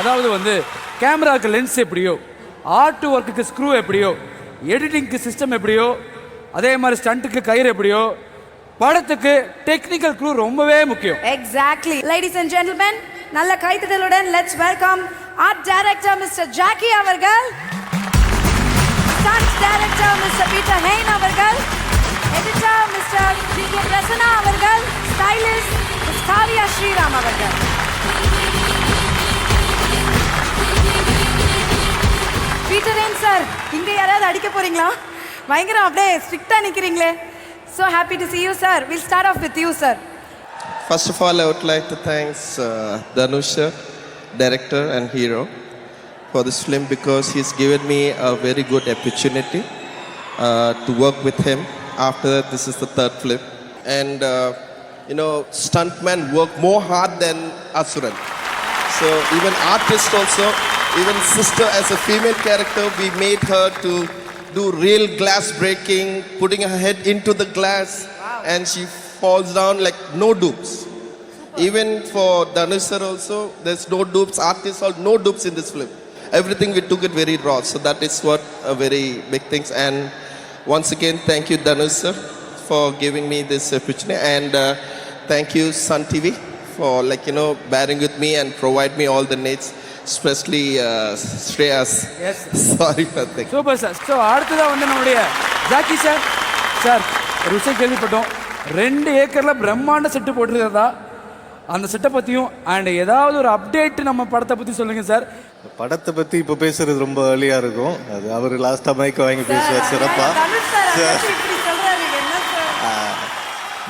அதாவது வந்து கேமராவுக்கு லென்ஸ் எப்படியோ, ஆர்ட் ஒர்க்குக்கு ஸ்க்ரூ எப்படியோ, எடிட்டிங்க்கு சிஸ்டம் எப்படியோ, அதே மாதிரி ஸ்டண்ட்டுக்கு கயிறு எப்படியோ, படத்துக்கு டெக்னிக்கல் க்ளூ ரொம்பவே முக்கியம். எக்ஸாக்ட்லி. லேடிஸ் அண்ட் ஜென்டில்மென், நல்ல கைத்தட்டலுடன் let's welcome art director mister Jackie அவர்கள், stunt director mister Peter Hein அவர்கள், எடிட்டர் மிஸ்டர் ஜிகே பிரசன்னா அவர்கள், ஸ்டைலிஸ்ட் மிஸ் காவியா ஸ்ரீராம் அவர்கள். பீட்டர் ஹெயின் சார், இங்க யாராவது அடிக்க போறீங்களா? பயங்கரம் அப்படியே ஸ்ட்ரிக்ட்டா நிக்கிறீங்களே. So happy to see you, sir. We'll start off with you, sir. First of all, I would like to thank Dhanush sir, director and hero, for this film because he's given me a very good opportunity to work with him. After that, this is the third film. And, stuntmen work more hard than Asuran. So even artists also, even sister as a female character, we made her to do real glass breaking, putting her head into the glass, and she falls down like no dupes. Even for Dhanush sir also, there's no dupes, artists or no dupes in this film. Everything we took it very raw, so that is what a very big thing. And once again, thank you Dhanush sir for giving me this opportunity, and thank you Sun TV for bearing with me and provide me all the needs. Especially Shreyas. Yes. Sorry for that. Super sir. So அடுத்ததா வந்து நம்முடைய Jackie sir. Sir ஒரு விஷயம் கேள்விப்பட்டோம், 2 ஏக்கர்ல பிரம்மாண்ட set போட்டிருக்கிறதா, அந்த செட்டை பற்றியும் அண்ட் ஏதாவது ஒரு அப்டேட் நம்ம படத்தை பற்றி சொல்லுங்க சார். படத்தை பற்றி இப்போ பேசுறது ரொம்ப ஏர்லியாக இருக்கும். அது அவர் லாஸ்ட்டாக மைக்கை வாங்கி பேசுவார் சிறப்பாக.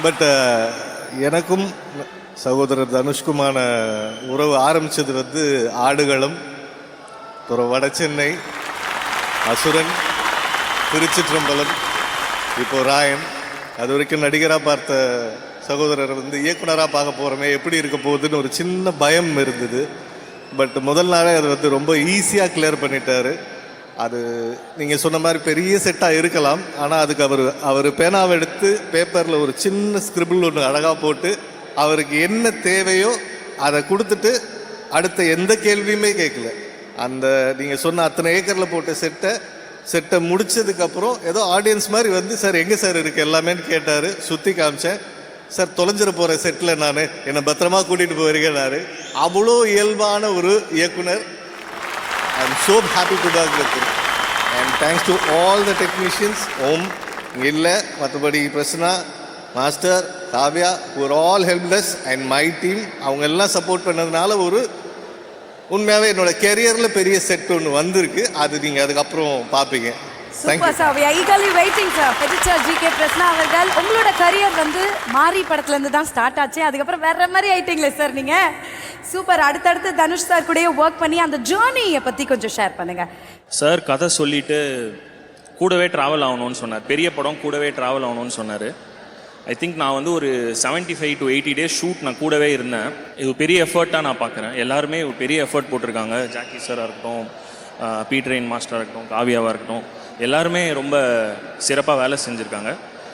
பட் எனக்கும் சகோதரர் தனுஷ்குமான உறவு ஆரம்பித்தது வந்து ஆடுகளம், அப்புறம் வட சென்னை, அசுரன், திருச்சிற்றம்பலம், இப்போ ராயன். அது வரைக்கும் நடிகராக பார்த்த சகோதரர் வந்து இயக்குனராக பார்க்க போகிறோமே எப்படி இருக்க போகுதுன்னு ஒரு சின்ன பயம் இருந்தது. பட் முதல் நாளே அது வந்து ரொம்ப ஈஸியாக கிளியர் பண்ணிட்டாரு. அது நீங்கள் சொன்ன மாதிரி பெரிய செட்டாக இருக்கலாம், ஆனால் அதுக்கு அவர் பேனாவை எடுத்து பேப்பரில் ஒரு சின்ன ஸ்கிரிபிள் ஒன்று அழகாக போட்டு அவருக்கு என்ன தேவையோ அதை கொடுத்துட்டு அடுத்த எந்த கேள்வியுமே கேட்கல. அந்த நீங்கள் சொன்ன அத்தனை ஏக்கரில் போட்ட செட்டை முடிச்சதுக்கப்புறம் ஏதோ ஆடியன்ஸ் மாதிரி வந்து சார் எங்கே சார் இருக்குது எல்லாமேன்னு கேட்டார். சுற்றி காமிச்சேன். சார் தொலைஞ்சிட போகிற செட்டில் நான் என்னை பத்திரமா கூட்டிகிட்டு போயிருக்கேன். அவ்வளோ இயல்பான ஒரு இயக்குனர். I am so happy to work with him. And thanks to all the technicians. Om இங்கே இல்லை, மற்றபடி பிரசன்னா, மாஸ்டர், காவ்யா, ஒரு all helpless and my team. அவங்க எல்லாம் சப்போர்ட் பண்ணதுனால ஒரு உண்மையாகவே என்னோட கெரியரில் பெரிய செட் ஒன்று வந்திருக்கு. அது நீங்கள் அதுக்கப்புறம் பார்ப்பீங்க. Super sir, we are eagerly waiting sir. Editor GK Prasanna அவர்கள், உங்களோட கரியர் வந்து மாரி படத்துலேருந்து தான் ஸ்டார்ட் ஆச்சு. அதுக்கப்புறம் வேற மாதிரி ஆயிட்டீங்களே சார் நீங்கள். சூப்பர். அடுத்தடுத்து தனுஷ் சார் கூடயே ஒர்க் பண்ணி அந்த ஜேர்னியை பற்றி கொஞ்சம் ஷேர் பண்ணுங்க சார். கதை சொல்லிட்டு கூடவே ட்ராவல் ஆகணும்னு சொன்னார். பெரிய படம் கூடவே ட்ராவல் ஆகணும்னு சொன்னார். ஐ திங்க் நான் வந்து ஒரு 75 to 80 days ஷூட் நான் கூடவே இருந்தேன். இது பெரிய எஃபர்ட்டாக நான் பார்க்குறேன். எல்லாருமே ஒரு பெரிய எஃபர்ட் போட்டிருக்காங்க. ஜாக்கி சாராக இருக்கட்டும், பீட்டர் ஹெயின் மாஸ்டராக இருக்கட்டும், காவியாவாக இருக்கட்டும், எல்லாருமே ரொம்ப சிறப்பாக வேலை செஞ்சுருக்காங்க.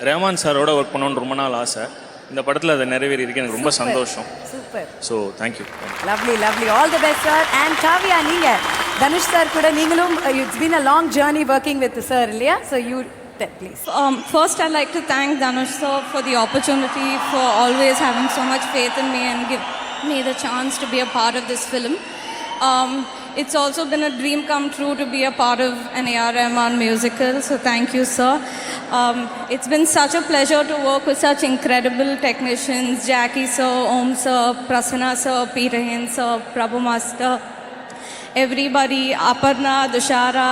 ரஹ்மான் சாரோட ஒர்க் பண்ணணுன்னு ரொம்ப நாள் ஆசை. இந்த படத்தில் அதை நிறைவேறியிருக்கு. எனக்கு ரொம்ப சந்தோஷம். Super. So thank you. Lovely lovely. All the best sir. And Kavya, நீங்கள் தனுஷ் சார் கூட நீங்களும் it's been a long journey working with sir இல்லையா? So you please. First I'd like to thank Dhanush sir for the opportunity, for always having so much faith in me and give me the chance to be a part of this film. It's also been a dream come true to be a part of an A.R. Rahman musical, so thank you sir. It's been such a pleasure to work with such incredible technicians, Jackie sir, Om sir, Prasanna sir, Peter Hinn sir, Prabhu master, everybody, Aparna, Dushara,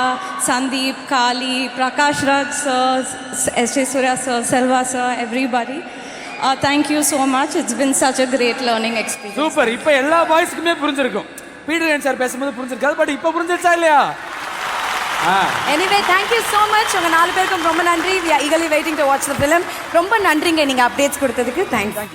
Sandeep, Kali, Prakash Raj sir, S.J. Surya sir, Selva sir, everybody. Thank you so much. It's been such a great learning experience. Super. இப்போ எல்லா வாய்ஸ்க்குமே புரிஞ்சிருக்கும். Peter Hein sir பேசும்போது புரிஞ்சிருக்காது, but இப்போ புரிஞ்சிருச்சா இல்லையா? Anyway thank you so much. உங்கள் 4 பேருக்கும் ரொம்ப நன்றி. We are eagerly waiting to watch the film. ரொம்ப நன்றிங்க நீங்கள் அப்டேட்ஸ் கொடுத்ததுக்கு. தேங்க்யூ.